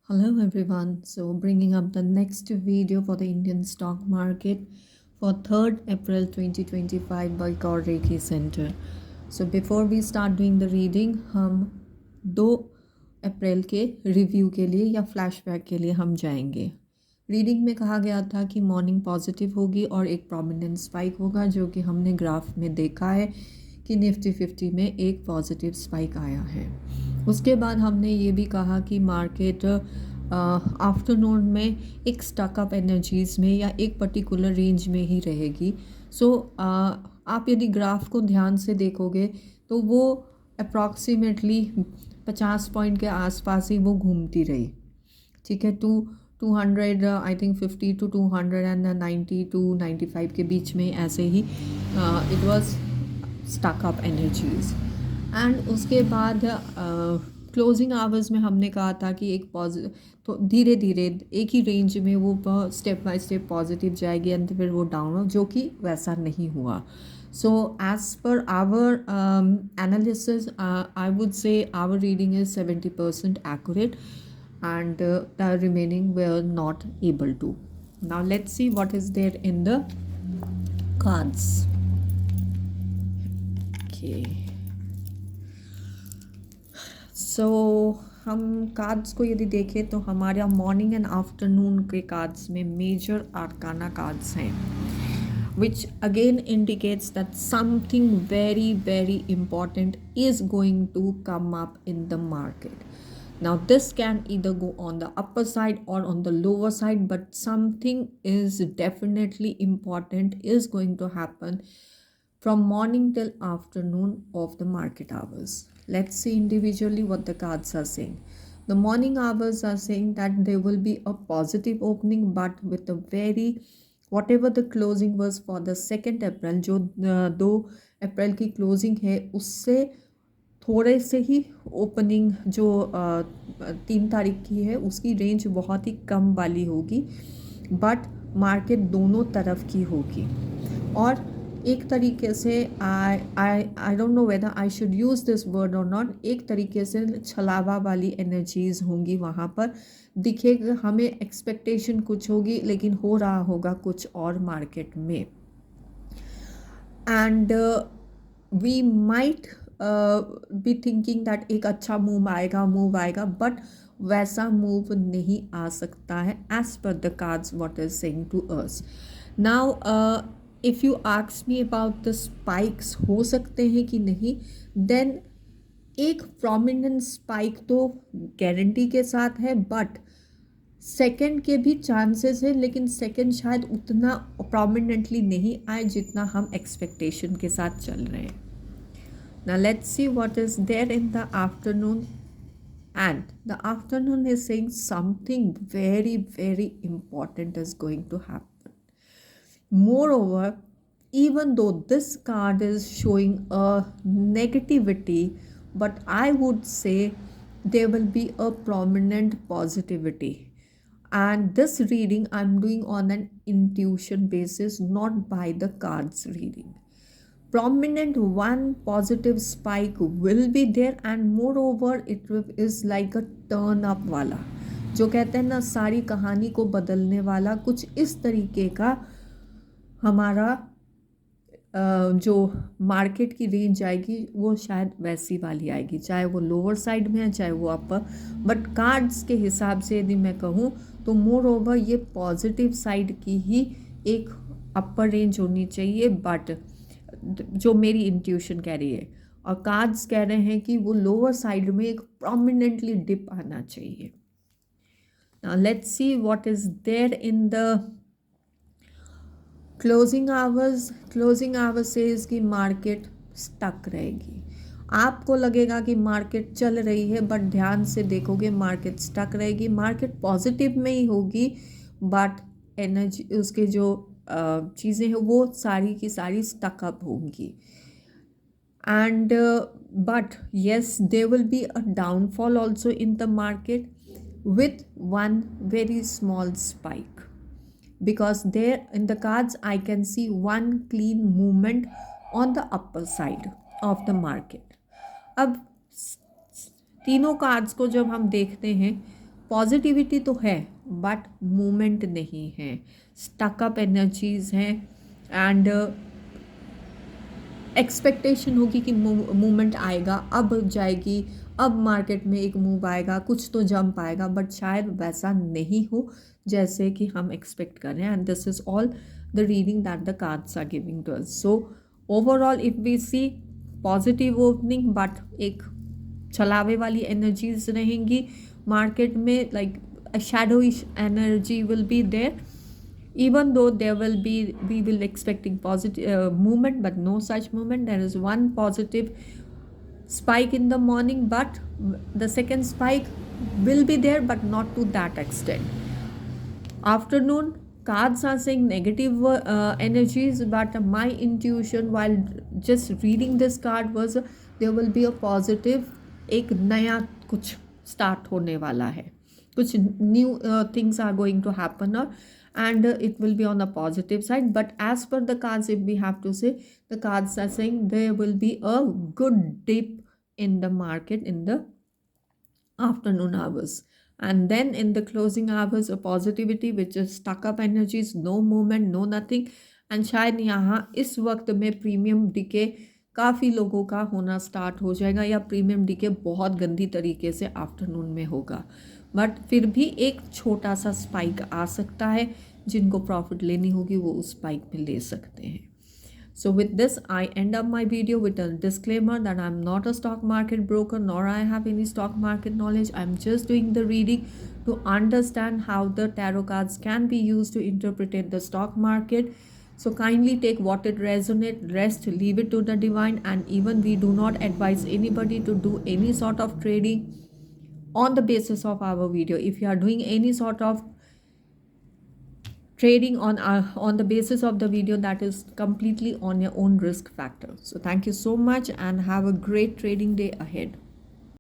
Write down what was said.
Hello everyone. So bringing up the next video for the Indian stock market for 3rd April 2025 by Gaur Rekhi Center. So before we start doing the reading, हम 2 अप्रैल के review के लिए या flashback के लिए हम जाएंगे। Reading में कहा गया था कि मॉर्निंग पॉजिटिव होगी और एक प्रोमिनेंट स्पाइक होगा, जो कि हमने ग्राफ में देखा है कि निफ्टी 50 में एक पॉजिटिव स्पाइक आया है। उसके बाद हमने ये भी कहा कि मार्केट आफ्टरनून में एक स्टकअप एनर्जीज़ में या एक पर्टिकुलर रेंज में ही रहेगी। सो आप यदि ग्राफ को ध्यान से देखोगे तो वो अप्रॉक्सीमेटली 50 पॉइंट के आसपास ही वो घूमती रही। ठीक है, 200 आई थिंक 50 टू 290 टू 95 के बीच में ऐसे ही it was stuck up energies. And उसके बाद क्लोजिंग आवर्स में हमने कहा था कि एक तो धीरे धीरे एक ही रेंज में वो स्टेप बाय स्टेप पॉजिटिव जाएगी एंड फिर वो डाउन, जो कि वैसा नहीं हुआ। So as per our analysis, I would say our reading is 70% accurate and the remaining were not able to. Now let's see what is there in the cards. Okay. So हम cards को यदि देखें तो हमारे morning and afternoon के cards में major आर्काना cards हैं, which again indicates that something very very important is going to come up in the market. Now this can either go on the upper side or on the lower side, but something is definitely important is going to happen from morning till afternoon of the market hours. Let's see individually what the cards are saying. The morning hours are saying that there will be a positive opening, but with a very whatever the closing was for the 2nd अप्रैल, जो 2 अप्रैल की closing है उससे थोड़े से ही opening जो 3 तारीख की है उसकी रेंज बहुत ही कम वाली होगी, बट मार्केट दोनों तरफ की होगी। और एक तरीके से I don't know whether I should use this word और नॉट, एक तरीके से छलावा वाली एनर्जीज होंगी वहाँ पर। दिखेगा हमें एक्सपेक्टेशन कुछ होगी लेकिन हो रहा होगा कुछ और मार्केट में। And we might be thinking that एक अच्छा मूव आएगा, बट वैसा मूव नहीं आ सकता है as per the cards what is saying to us now. If you ask me about the spikes हो सकते हैं कि नहीं, देन एक प्रोमिनेंट स्पाइक तो गारंटी के साथ है, बट सेकंड के भी चांसेस है, लेकिन सेकंड शायद उतना प्रोमिनेंटली नहीं आए जितना हम एक्सपेक्टेशन के साथ चल रहे हैं। Now let's see what is there in the afternoon. And the afternoon is saying something very very important is going to happen. Moreover, even though this card is showing a negativity, but I would say there will be a prominent positivity. And this reading I'm doing on an intuition basis, not by the cards reading. Prominent one positive spike will be there, and moreover it is like a turn up वाला, जो कहते हैं ना सारी कहानी को बदलने वाला, कुछ इस तरीके का हमारा जो मार्केट की रेंज आएगी वो शायद वैसी वाली आएगी, चाहे वो लोअर साइड में है चाहे वो अपर। बट कार्ड्स के हिसाब से यदि मैं कहूँ तो मोर ओवर ये पॉजिटिव साइड की ही एक अपर रेंज होनी चाहिए, बट जो मेरी इंट्यूशन कह रही है, और कार्ड्स कह रहे हैं कि वो लोअर साइड में एक प्रोमिनेंटली डिप आना चाहिए। Now let's see what is there in the closing hours से इसकी मार्केट स्टक रहेगी। आपको लगेगा कि मार्केट चल रही है, बट ध्यान से देखोगे मार्केट स्टक रहेगी। मार्केट पॉजिटिव में ही होगी, बट एनर्जी उसके जो चीज़ें हैं वो सारी की सारी स्टक अप होंगी। And but yes there will be a downfall also in the market with one very small spike, because there in the cards I can see one clean movement on the upper side of the market. अब तीनों cards को जब हम देखते हैं positivity तो है but movement नहीं है, स्टकअप एनर्जीज हैं एंड एक्सपेक्टेशन होगी कि मूवमेंट आएगा, अब जाएगी, अब मार्केट में एक मूव आएगा, कुछ तो जंप आएगा, बट शायद वैसा नहीं हो जैसे कि हम एक्सपेक्ट कर रहे हैं। And this is all the reading that the cards are giving to us. So overall if we see positive opening but एक छलावे वाली एनर्जीज रहेंगी मार्केट में, like shadowish energy will be there, even though there will be, we will expecting positive movement but no such movement. There is one positive spike in the morning, but the second spike will be there but not to that extent. Afternoon cards are saying negative energies, but my intuition while just reading this card was there will be a positive, एक नया कुछ start होने वाला है, कुछ new things are going to happen, or and it will be on a positive side. But as per the cards, if we have to say, the cards are saying there will be a good dip in the market in the afternoon hours, and then in the closing hours a positivity which is stuck up energies, no movement, no nothing. and शायद यहाँ इस वक्त में premium decay काफ़ी लोगों का होना start हो जाएगा, या प्रीमियम डिके बहुत गंदी तरीके से आफ्टरनून में होगा, बट फिर भी एक छोटा सा स्पाइक आ सकता है, जिनको प्रॉफिट लेनी होगी वो उस स्पाइक में ले सकते हैं। So with this, I end up my video with a disclaimer that I'm not a stock market broker, nor I have any stock market knowledge. I'm just doing the reading to understand how the tarot cards can be used to interpret the stock market. So kindly take what it resonates, rest, leave it to the divine, and even we do not advise anybody to do any sort of trading on the basis of our video. If you are doing any sort of trading on the basis of the video, that is completely on your own risk factor. So thank you so much and have a great trading day ahead.